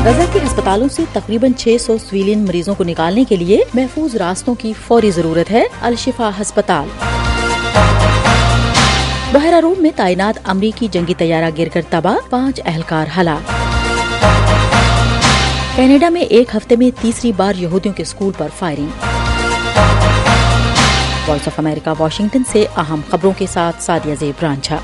غزہ کے ہسپتالوں سے تقریباً 600 سویلین مریضوں کو نکالنے کے لیے محفوظ راستوں کی فوری ضرورت ہے، الشفا ہسپتال۔ بحیرہ روم میں تعینات امریکی جنگی طیارہ گر کر تباہ، 5 اہلکار ہلاک۔ کینیڈا میں ایک ہفتے میں تیسری بار یہودیوں کے اسکول پر firing. Voice of America Washington سے اہم خبروں کے ساتھ سعدیہ زیب رانجھا۔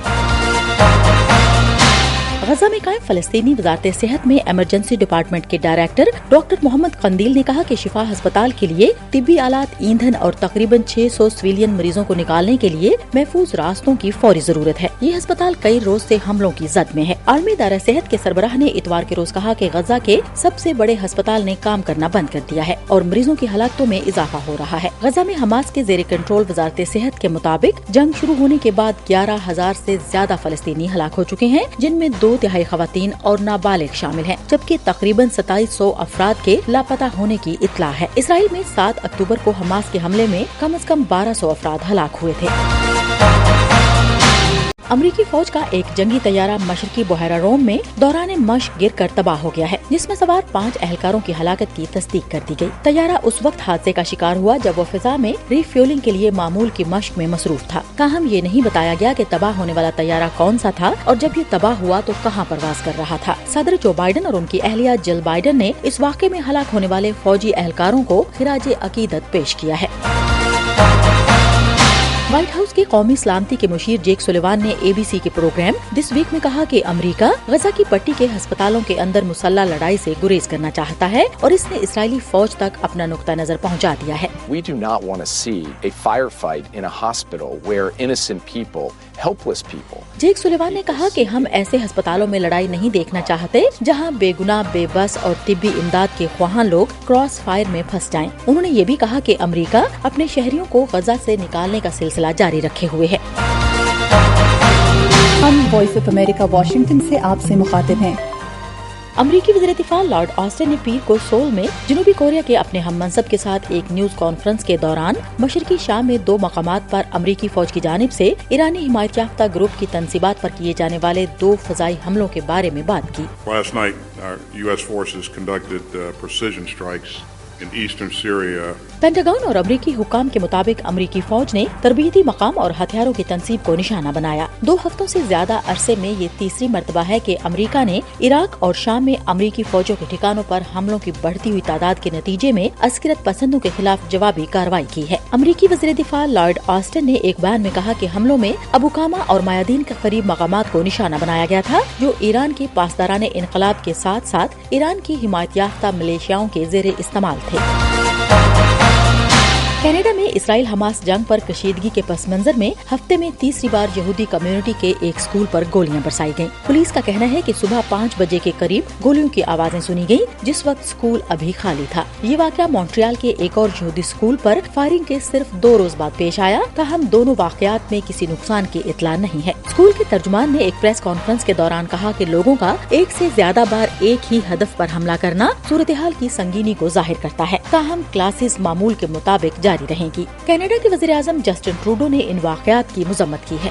غزہ میں قائم فلسطینی وزارت صحت میں ایمرجنسی ڈپارٹمنٹ کے ڈائریکٹر ڈاکٹر محمد قندیل نے کہا کہ شفا ہسپتال کے لیے طبی آلات، ایندھن اور تقریباً 600 سویلین مریضوں کو نکالنے کے لیے محفوظ راستوں کی فوری ضرورت ہے۔ یہ ہسپتال کئی روز سے حملوں کی زد میں ہے۔ عالمی ادارہ صحت کے سربراہ نے اتوار کے روز کہا کہ غزہ کے سب سے بڑے ہسپتال نے کام کرنا بند کر دیا ہے اور مریضوں کی ہلاکتوں میں اضافہ ہو رہا ہے۔ غزہ میں حماس کے زیر کنٹرول وزارت صحت کے مطابق جنگ شروع ہونے کے بعد 11,000 سے زیادہ فلسطینی ہلاک ہو چکے ہیں، جن میں 2/3 خواتین اور نابالغ شامل ہیں، جبکہ تقریباً 2700 افراد کے لاپتہ ہونے کی اطلاع ہے۔ اسرائیل میں 7 اکتوبر کو حماس کے حملے میں کم از کم 1200 افراد ہلاک ہوئے تھے۔ امریکی فوج کا ایک جنگی طیارہ مشرقی بحیرہ روم میں دوران مشق گر کر تباہ ہو گیا ہے، جس میں سوار 5 اہلکاروں کی ہلاکت کی تصدیق کر دی گئی۔ طیارہ اس وقت حادثے کا شکار ہوا جب وہ فضا میں ری فیولنگ کے لیے معمول کی مشق میں مصروف تھا۔ تاہم یہ نہیں بتایا گیا کہ تباہ ہونے والا طیارہ کون سا تھا اور جب یہ تباہ ہوا تو کہاں پرواز کر رہا تھا۔ صدر جو بائیڈن اور ان کی اہلیہ جل بائیڈن نے اس واقعے میں ہلاک ہونے والے فوجی اہلکاروں کو خراج عقیدت پیش کیا ہے۔ وائٹ ہاؤس کے قومی سلامتی کے مشیر جیک سولیوان نے ABC کے پروگرام دس ویک میں کہا کہ امریکہ غزہ کی پٹی کے ہسپتالوں کے اندر مسلح لڑائی سے گریز کرنا چاہتا ہے اور اس نے اسرائیلی فوج تک اپنا نقطہ نظر پہنچا دیا ہے۔ We do not want to see a firefight in a hospital where innocent people, helpless people. Jake Sullivan نے کہا کہ ہم ایسے ہسپتالوں میں لڑائی نہیں دیکھنا چاہتے جہاں بے گناہ، بے بس اور طبی امداد کے خواہاں لوگ کراس فائر میں پھنس جائیں۔ انہوں نے یہ بھی کہا کہ امریکہ اپنے شہریوں کو غزہ سے نکالنے کا سلسلہ جاری رکھے ہوئے ہے۔ ہم وائس آف امریکہ واشنگٹن سے آپ سے مخاطب ہیں۔ امریکی وزیر دفاع لارڈ آسٹن نے پیر کو سول میں جنوبی کوریا کے اپنے ہم منصب کے ساتھ ایک نیوز کانفرنس کے دوران مشرقی شام میں 2 مقامات پر امریکی فوج کی جانب سے ایرانی حمایت یافتہ گروپ کی تنصیبات پر کیے جانے والے 2 فضائی حملوں کے بارے میں بات کی۔ Last night, our U.S. forces conducted precision strikes in eastern Syria. Pentagon اور امریکی حکام کے مطابق امریکی فوج نے تربیتی مقام اور ہتھیاروں کی تنصیب کو نشانہ بنایا۔ 2 ہفتوں سے زیادہ عرصے میں یہ تیسری مرتبہ ہے کہ امریکہ نے عراق اور شام میں امریکی فوجوں کے ٹھکانوں پر حملوں کی بڑھتی ہوئی تعداد کے نتیجے میں عسکریت پسندوں کے خلاف جوابی کارروائی کی ہے۔ امریکی وزیر دفاع لارڈ آسٹن نے ایک بیان میں کہا کہ حملوں میں ابو کاما اور میادین کے قریب مقامات کو نشانہ بنایا گیا تھا، جو ایران کے پاسداران انقلاب کے ساتھ ساتھ ایران کی حمایت یافتہ ملیشیاؤں کے زیر استعمال تھے۔ کینیڈا میں اسرائیل حماس جنگ پر کشیدگی کے پس منظر میں ہفتے میں تیسری بار یہودی کمیونٹی کے ایک اسکول پر گولیاں برسائی گئیں۔ پولیس کا کہنا ہے کہ صبح 5 بجے کے قریب گولیوں کی آوازیں سنی گئیں، جس وقت اسکول ابھی خالی تھا۔ یہ واقعہ مونٹریال کے ایک اور یہودی اسکول پر فائرنگ کے صرف 2 روز بعد پیش آیا، تاہم دونوں واقعات میں کسی نقصان کی اطلاع نہیں ہے۔ اسکول کے ترجمان نے ایک پریس کانفرنس کے دوران کہا کہ لوگوں کا ایک سے زیادہ بار ایک ہی ہدف پر حملہ کرنا صورتحال کی سنگینی کو ظاہر کرتا ہے، تاہم کلاسز معمول کے مطابق جاری رہیں گی۔ کینیڈا کے وزیر اعظم جسٹن ٹروڈو نے ان واقعات کی مذمت کی ہے۔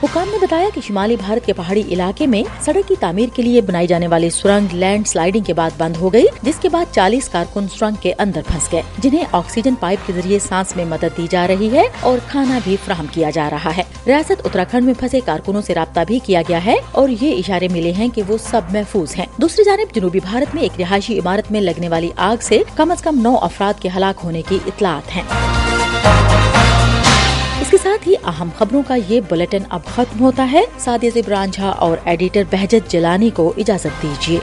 حکام نے بتایا کہ شمالی بھارت کے پہاڑی علاقے میں سڑک کی تعمیر کے لیے بنائی جانے والی سرنگ لینڈ سلائیڈنگ کے بعد بند ہو گئی، جس کے بعد 40 کارکن سرنگ کے اندر پھنس گئے، جنہیں آکسیجن پائپ کے ذریعے سانس میں مدد دی جا رہی ہے اور کھانا بھی فراہم کیا جا رہا ہے۔ ریاست اتراکھنڈ میں پھنسے کارکنوں سے رابطہ بھی کیا گیا ہے اور یہ اشارے ملے ہیں کہ وہ سب محفوظ ہیں۔ دوسری جانب جنوبی بھارت میں ایک رہائشی عمارت میں لگنے والی آگ سے کم از کم 9 افراد کے ہلاک ہونے کی اطلاعات ہیں۔ اس کے ساتھ ہی اہم خبروں کا یہ بلیٹن اب ختم ہوتا ہے۔ سعدیہ زیب رانجھا اور ایڈیٹر بہجت جیلانی کو اجازت دیجیے۔